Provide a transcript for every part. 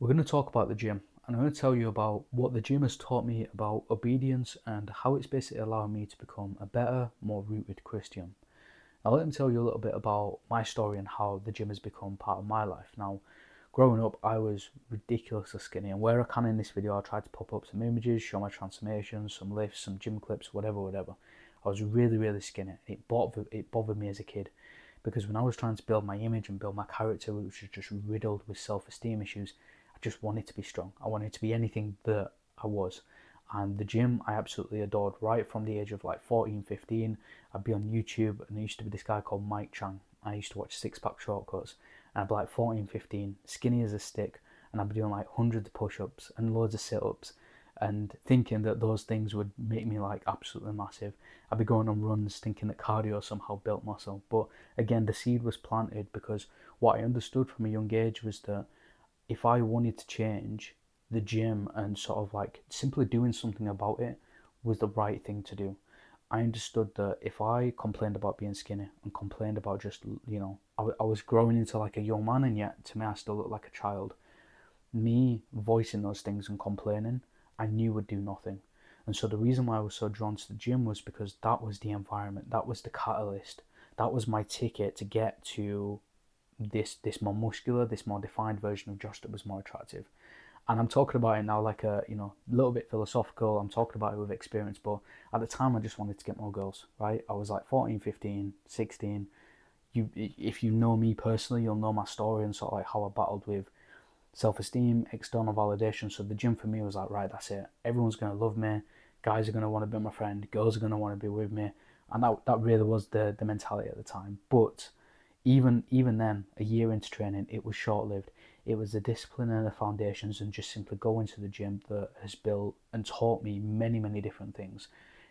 We're going to talk about the gym, and I'm going to tell you about what the gym has taught me about obedience and how it's basically allowed me to become a better, more rooted Christian. Now, let me tell you a little bit about my story and how the gym has become part of my life. Now, growing up, I was ridiculously skinny, and where I can in this video, I'll try to pop up some images, show my transformations, some lifts, some gym clips, whatever, whatever. I was really, really skinny. It bothered me as a kid because when I was trying to build my image and build my character, which was just riddled with self-esteem issues, I just wanted to be strong. I wanted to be anything that I was. And the gym I absolutely adored right from the age of like 14, 15. I'd be on YouTube and there used to be this guy called Mike Chang. I used to watch Six Pack Shortcuts and I'd be like 14, 15, skinny as a stick, and I'd be doing like hundreds of push-ups and loads of sit-ups and thinking that those things would make me like absolutely massive. I'd be going on runs thinking that cardio somehow built muscle. But again, the seed was planted because what I understood from a young age was that if I wanted to change, the gym and sort of like simply doing something about it was the right thing to do. I understood that if I complained about being skinny and complained about just, I was growing into like a young man, and yet to me I still looked like a child. Me voicing those things and complaining, I knew would do nothing. And so the reason why I was so drawn to the gym was because that was the environment, that was the catalyst, that was my ticket to get to this more muscular, this more defined version of Josh that was more attractive. And I'm talking about it now like a little bit philosophical. I'm talking about it with experience, but at the time I just wanted to get more girls, right? I was like 14, 15, 16. If you know me personally, you'll know my story and sort of like how I battled with self-esteem, external validation. So the gym for me was like, right, that's it. Everyone's gonna love me. Guys are gonna want to be my friend. Girls are gonna want to be with me, and that really was the mentality at the time. But even then, a year into training, it was short lived. It was the discipline and the foundations, and just simply going to the gym that has built and taught me many different things.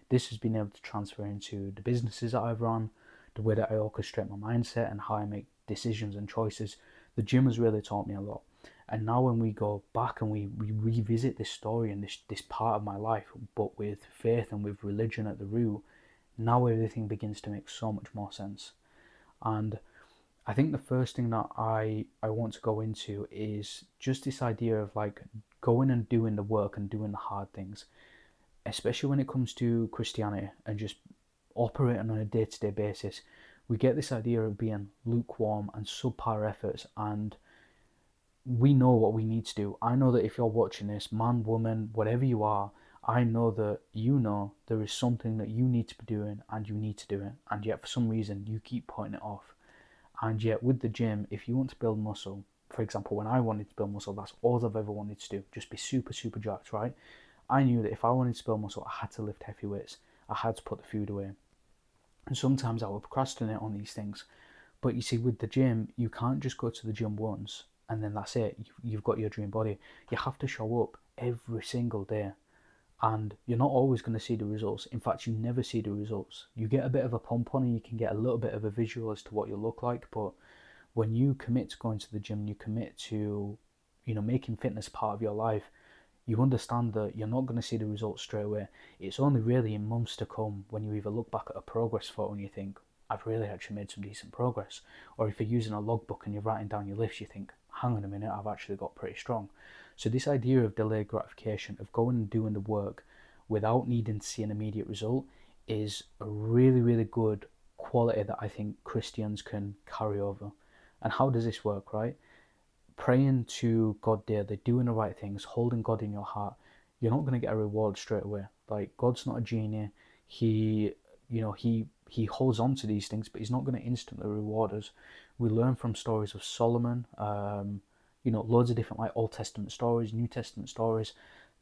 This has been able to transfer into the businesses that I've run, the way that I orchestrate my mindset, and how I make decisions and choices. The gym has really taught me a lot. And now when we go back and we revisit this story and this part of my life, but with faith and with religion at the root, now everything begins to make so much more sense. And I think the first thing that I want to go into is just this idea of like going and doing the work and doing the hard things, especially when it comes to Christianity and just operating on a day to day basis. We get this idea of being lukewarm and subpar efforts, and we know what we need to do. I know that if you're watching this, man, woman, whatever you are, I know that you know there is something that you need to be doing and you need to do it, and yet for some reason you keep putting it off. And yet, with the gym, if you want to build muscle, for example, when I wanted to build muscle, that's all I've ever wanted to do. Just be super jacked, right? I knew that if I wanted to build muscle, I had to lift heavy weights. I had to put the food away. And sometimes I would procrastinate on these things. But you see, with the gym, you can't just go to the gym once and then that's it. You've got your dream body. You have to show up every single day. And you're not always going to see the results. In fact, you never see the results. You get a bit of a pump on and you can get a little bit of a visual as to what you look like, but when you commit to going to the gym, you commit to, making fitness part of your life, you understand that you're not going to see the results straight away. It's only really in months to come when you either look back at a progress photo and you think, I've really actually made some decent progress. Or if you're using a logbook and you're writing down your lifts, you think, hang on a minute, I've actually got pretty strong. So this idea of delayed gratification, of going and doing the work without needing to see an immediate result, is a really good quality that I think Christians can carry over. And how does this work, right? Praying to God daily, doing the right things, holding God in your heart, you're not going to get a reward straight away. Like, God's not a genie. He, he holds on to these things, but he's not going to instantly reward us. We learn from stories of Solomon, loads of different like Old Testament stories, New Testament stories.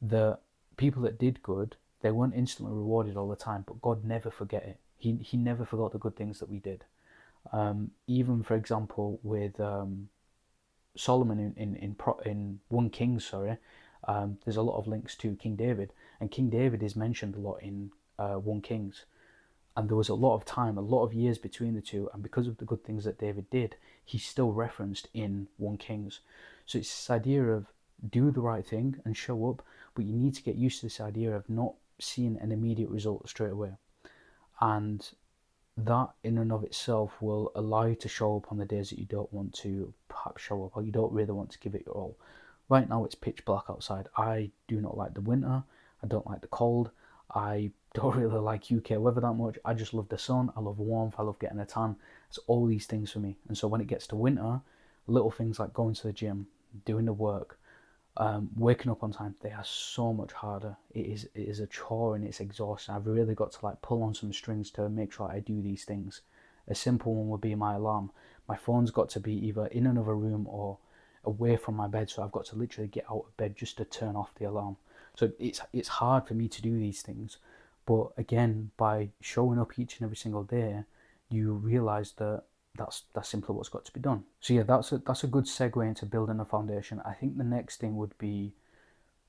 The people that did good, they weren't instantly rewarded all the time, but God never forget it. He never forgot the good things that we did. Even for example with Solomon in 1 Kings, there's a lot of links to King David, and King David is mentioned a lot in 1 Kings, and there was a lot of time, a lot of years between the two, and because of the good things that David did, he's still referenced in 1 Kings. So it's this idea of do the right thing and show up, but you need to get used to this idea of not seeing an immediate result straight away, and that in and of itself will allow you to show up on the days that you don't want to perhaps show up or you don't really want to give it your all. Right now it's pitch black outside. I do not like the winter. I don't like the cold. I don't really like UK weather that much. I just love the sun. I love warmth. I love getting a tan. It's all these things for me. And so when it gets to winter, little things like going to the gym, doing the work, waking up on time, they are so much harder. It is a chore and it's exhausting. I've really got to like pull on some strings to make sure I do these things. A simple one would be my alarm. My phone's got to be either in another room or away from my bed, so I've got to literally get out of bed just to turn off the alarm. So it's hard for me to do these things, but again, by showing up each and every single day, you realise that that's simply what's got to be done. So yeah, that's a good segue into building a foundation. I think the next thing would be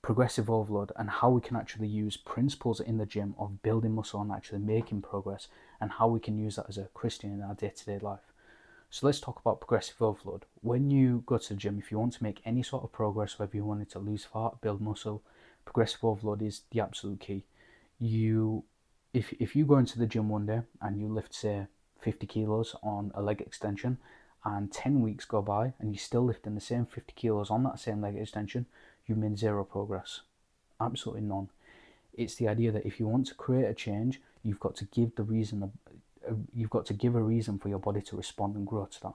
progressive overload and how we can actually use principles in the gym of building muscle and actually making progress, and how we can use that as a Christian in our day-to-day life. So let's talk about progressive overload. When you go to the gym, if you want to make any sort of progress, whether you wanted to lose fat, build muscle, progressive overload is the absolute key. If you go into the gym one day and you lift, say, 50 kilos on a leg extension, and 10 weeks go by and you're still lifting the same 50 kilos on that same leg extension, you've made zero progress. Absolutely none. It's the idea that if you want to create a change, you've got to give a reason for your body to respond and grow to that.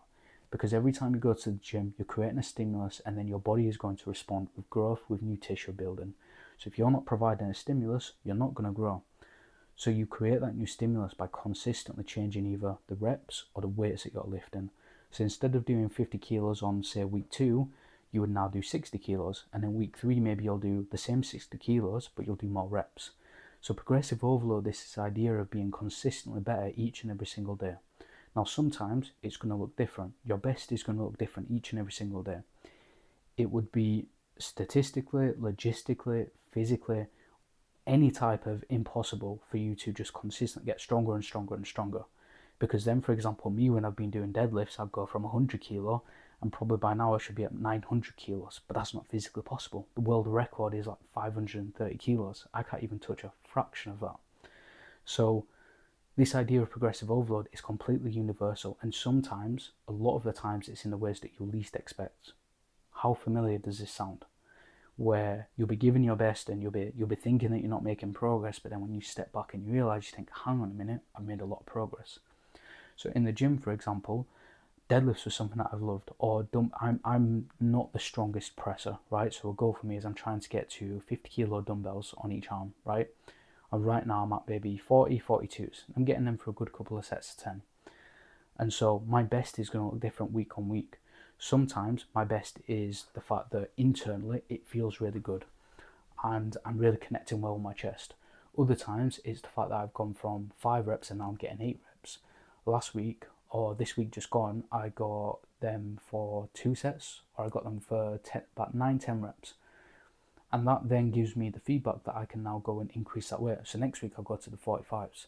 Because every time you go to the gym, you're creating a stimulus, and then your body is going to respond with growth, with new tissue building. So if you're not providing a stimulus, you're not going to grow. So you create that new stimulus by consistently changing either the reps or the weights that you're lifting. So instead of doing 50 kilos on, say, week 2, you would now do 60 kilos. And then week 3, maybe you'll do the same 60 kilos, but you'll do more reps. So progressive overload is this idea of being consistently better each and every single day. Now, sometimes it's going to look different. Your best is going to look different each and every single day. It would be statistically, logistically, physically, any type of impossible for you to just consistently get stronger and stronger and stronger. Because then, for example, me, when I've been doing deadlifts, I'd go from 100 kilo, and probably by now I should be at 900 kilos, but that's not physically possible. The world record is like 530 kilos. I can't even touch a fraction of that. So this idea of progressive overload is completely universal, and sometimes, a lot of the times, it's in the ways that you least expect. How familiar does this sound? Where you'll be giving your best and you'll be thinking that you're not making progress, but then when you step back and you realise, you think, hang on a minute, I've made a lot of progress. So in the gym, for example, deadlifts was something that I've loved. Or I'm not the strongest presser, right? So a goal for me is I'm trying to get to 50 kilo dumbbells on each arm, right? And right now I'm at maybe 40, 42s. I'm getting them for a good couple of sets of 10. And so my best is going to look different week on week. Sometimes my best is the fact that internally it feels really good and I'm really connecting well with my chest. Other times it's the fact that I've gone from 5 reps and now I'm getting 8 reps. Last week, or this week just gone, I got them for 2 sets, or I got them for about 9-10 reps. And that then gives me the feedback that I can now go and increase that weight. So next week I'll go to the 45s.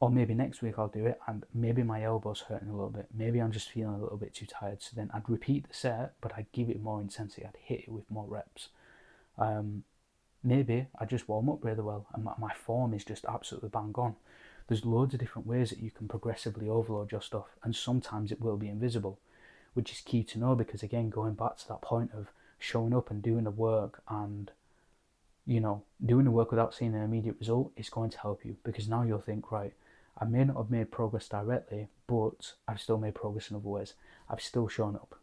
Or maybe next week I'll do it and maybe my elbow's hurting a little bit. Maybe I'm just feeling a little bit too tired. So then I'd repeat the set, but I'd give it more intensity. I'd hit it with more reps. Maybe I just warm up really well and my form is just absolutely bang on. There's loads of different ways that you can progressively overload your stuff, and sometimes it will be invisible, which is key to know, because again, going back to that point of showing up and doing the work, and doing the work without seeing an immediate result is going to help you, because now you'll think, right, I may not have made progress directly, but I've still made progress in other ways. I've still shown up.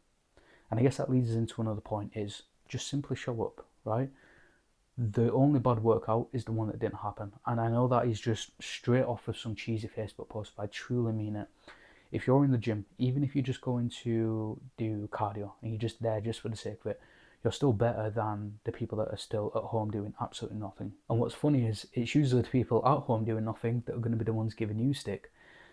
And I guess that leads us into another point, is just simply show up, right? The only bad workout is the one that didn't happen. And I know that is just straight off of some cheesy Facebook post, but I truly mean it. If you're in the gym, even if you're just going to do cardio and you're just there just for the sake of it, you're still better than the people that are still at home doing absolutely nothing. And what's funny is it's usually the people at home doing nothing that are going to be the ones giving you stick.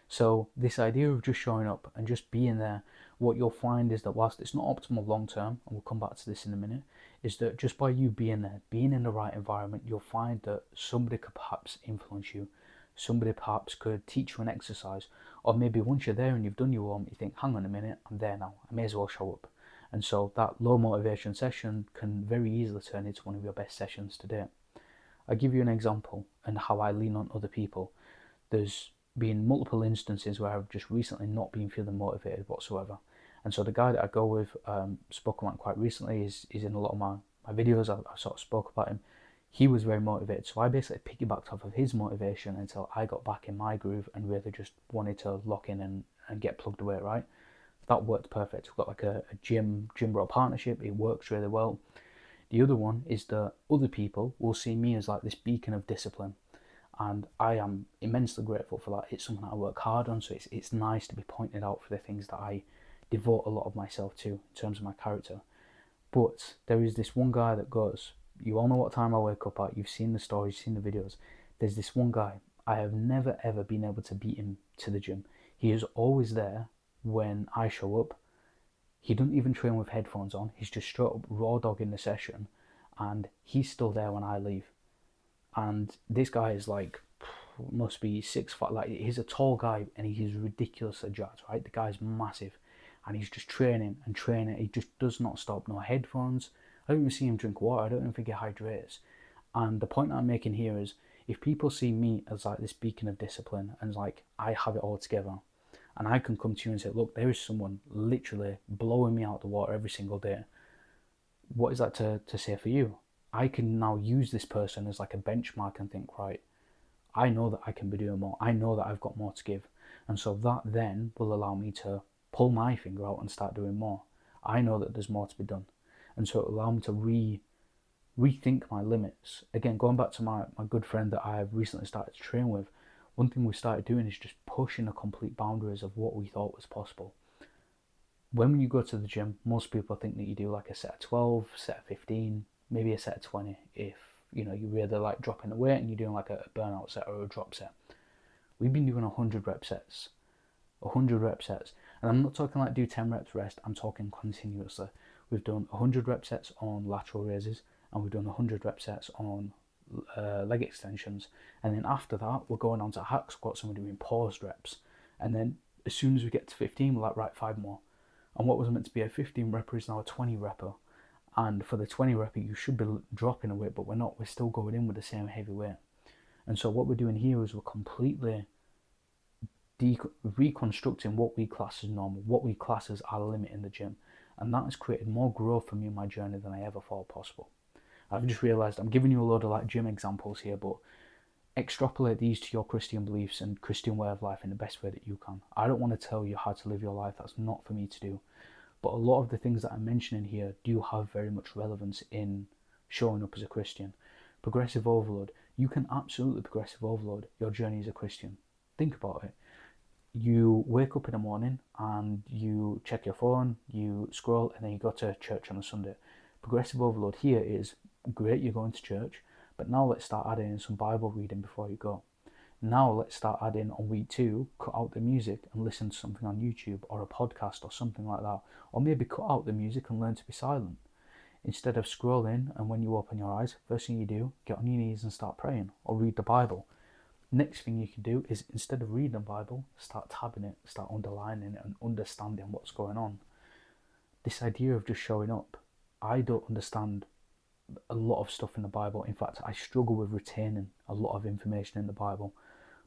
So this idea of just showing up and just being there, what you'll find is that whilst it's not optimal long term, and we'll come back to this in a minute, is that just by you being there, being in the right environment, you'll find that somebody could perhaps influence you. Somebody perhaps could teach you an exercise, or maybe once you're there and you've done your warm, you think, hang on a minute, I'm there now, I may as well show up. And so that low motivation session can very easily turn into one of your best sessions to date. I'll give you an example and how I lean on other people. There's been multiple instances where I've just recently not been feeling motivated whatsoever. And so the guy that I go with, spoke about quite recently, is in a lot of my videos. I sort of spoke about him. He was very motivated, so I basically piggybacked off of his motivation until I got back in my groove and really just wanted to lock in and get plugged away, right? That worked perfect. We've got like a gym bro partnership. It works really well. The other one is that other people will see me as like this beacon of discipline, and I am immensely grateful for that. It's something I work hard on, so it's nice to be pointed out for the things that I devote a lot of myself to in terms of my character. But there is this one guy that goes, you all know what time I wake up at, you've seen the stories, you've seen the videos. There's this one guy, I have never ever been able to beat him to the gym. He is always there when I show up. He doesn't even train with headphones on. He's just straight up raw dog in the session, and he's still there when I leave. And this guy is like, must be 6'5", like he's a tall guy and he's ridiculously jacked, right? The guy's massive, and he's just training and training. He just does not stop. No headphones. I don't even see him drink water. I don't even think he hydrates. And the point that I'm making here is, if people see me as like this beacon of discipline and like I have it all together, and I can come to you and say, look, there is someone literally blowing me out the water every single day, what is that to say for you? I can now use this person as like a benchmark and think, right, I know that I can be doing more. I know that I've got more to give. And so that then will allow me to pull my finger out and start doing more. I know that there's more to be done. And so it will allow me to rethink my limits. Again, going back to my good friend that I have recently started to train with, one thing we started doing is just pushing the complete boundaries of what we thought was possible. When you go to the gym, most people think that you do like a set of 12, set of 15, maybe a set of 20 if you really like dropping the weight and you're doing like a burnout set or a drop set. We've been doing 100 rep sets. 100 rep sets. And I'm not talking like do 10 reps rest, I'm talking continuously. We've done 100 rep sets on lateral raises, and we've done 100 rep sets on leg extensions. And then after that, we're going on to hack squats and we're doing paused reps. And then as soon as we get to 15, we're like, right, 5 more. And what was meant to be a 15 repper is now a 20 repper. And for the 20 repper, you should be dropping a weight, but we're not. We're still going in with the same heavy weight. And so what we're doing here is we're completely reconstructing what we class as normal, what we class as our limit in the gym. And that has created more growth for me in my journey than I ever thought possible. I've just realised I'm giving you a load of like gym examples here, but extrapolate these to your Christian beliefs and Christian way of life in the best way that you can. I don't want to tell you how to live your life. That's not for me to do. But a lot of the things that I'm mentioning here do have very much relevance in showing up as a Christian. Progressive overload. You can absolutely progressive overload your journey as a Christian. Think about it. You wake up in the morning and you check your phone, you scroll, and then you go to church on a Sunday. Progressive overload here is, great, you're going to church, but now let's start adding in some Bible reading before you go. Now let's start adding on week 2, cut out the music and listen to something on YouTube or a podcast or something like that. Or maybe cut out the music and learn to be silent. Instead of scrolling, and when you open your eyes, first thing you do, get on your knees and start praying or read the Bible. Next thing you can do is, instead of reading the Bible, start tabbing it, start underlining it and understanding what's going on. This idea of just showing up, I don't understand a lot of stuff in the Bible. In fact, I struggle with retaining a lot of information in the Bible.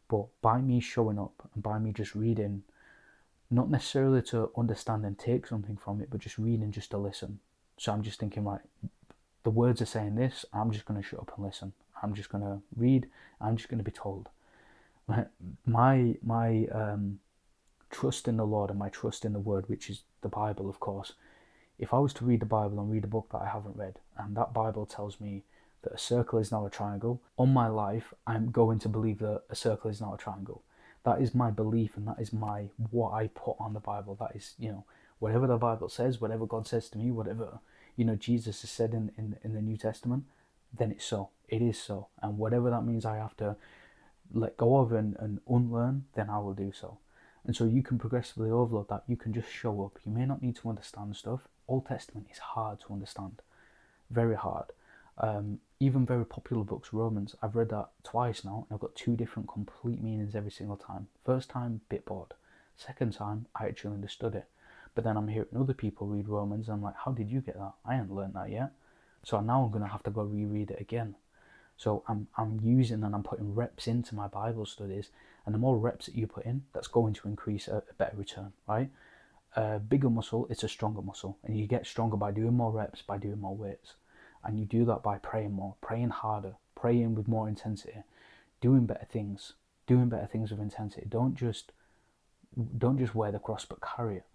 But by me showing up and by me just reading, not necessarily to understand and take something from it, but just reading just to listen. So I'm just thinking, right, the words are saying this, I'm just going to shut up and listen. I'm just going to read, I'm just going to be told. My trust in the Lord and my trust in the Word, which is the Bible, of course. If I was to read the Bible and read a book that I haven't read, and that Bible tells me that a circle is now a triangle, on my life, I'm going to believe that a circle is not a triangle. That is my belief, and that is what I put on the Bible. That is, whatever the Bible says, whatever God says to me, whatever, Jesus has said in the New Testament, then it's so. It is so. And whatever that means I have to let go of and unlearn, then I will do so. And so you can progressively overload that. You can just show up. You may not need to understand stuff. Old Testament is hard to understand. Very hard. Even very popular books, Romans, I've read that twice now, and I've got 2 different complete meanings every single time. First time, bit bored. Second time, I actually understood it. But then I'm hearing other people read Romans, and I'm like, how did you get that? I hadn't learned that yet. So now I'm going to have to go reread it again. So I'm using and I'm putting reps into my Bible studies, and the more reps that you put in, that's going to increase a better return, right? a bigger muscle, it's a stronger muscle. And you get stronger by doing more reps, by doing more weights. And you do that by praying more, praying harder, praying with more intensity, doing better things with intensity. Don't just wear the cross, but carry it.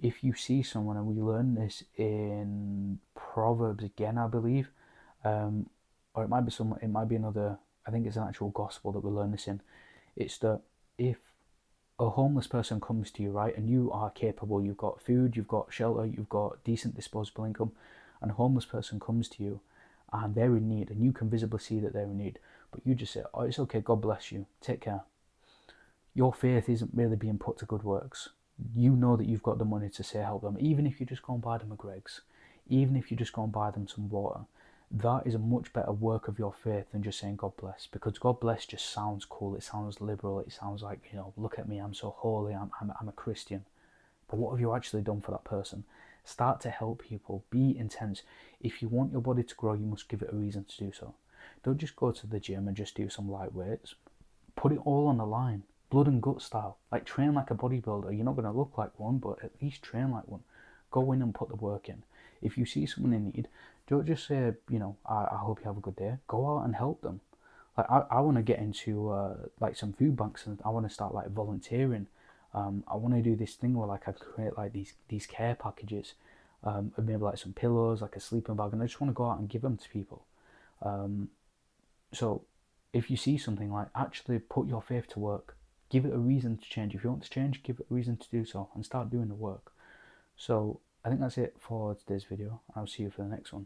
If you see someone, and we learn this in Proverbs again, I believe, or it might be another. I think it's an actual gospel that we learn this in. It's that if a homeless person comes to you, right, and you are capable, you've got food, you've got shelter, you've got decent disposable income, and a homeless person comes to you and they're in need, and you can visibly see that they're in need, but you just say, oh, it's okay, God bless you, take care. Your faith isn't really being put to good works. You know that you've got the money to say help them, even if you just go and buy them a Greggs, even if you just go and buy them some water. That is a much better work of your faith than just saying God bless, because God bless just sounds cool, it sounds liberal, it sounds like, look at me, I'm so holy, I'm a Christian. But what have you actually done for that person? Start to help people, be intense. If you want your body to grow, you must give it a reason to do so. Don't just go to the gym and just do some light weights. Put it all on the line, blood and gut style. Like, train like a bodybuilder. You're not going to look like one, but at least train like one. Go in and put the work in. If you see someone in need, don't just say, I hope you have a good day. Go out and help them. Like, I want to get into like some food banks, and I want to start like volunteering. I want to do this thing where like I create like these care packages, maybe like some pillows, like a sleeping bag, and I just want to go out and give them to people. So if you see something, like, actually put your faith to work. Give it a reason to change. If you want to change, give it a reason to do so, and start doing the work. So I think that's it for today's video. I'll see you for the next one.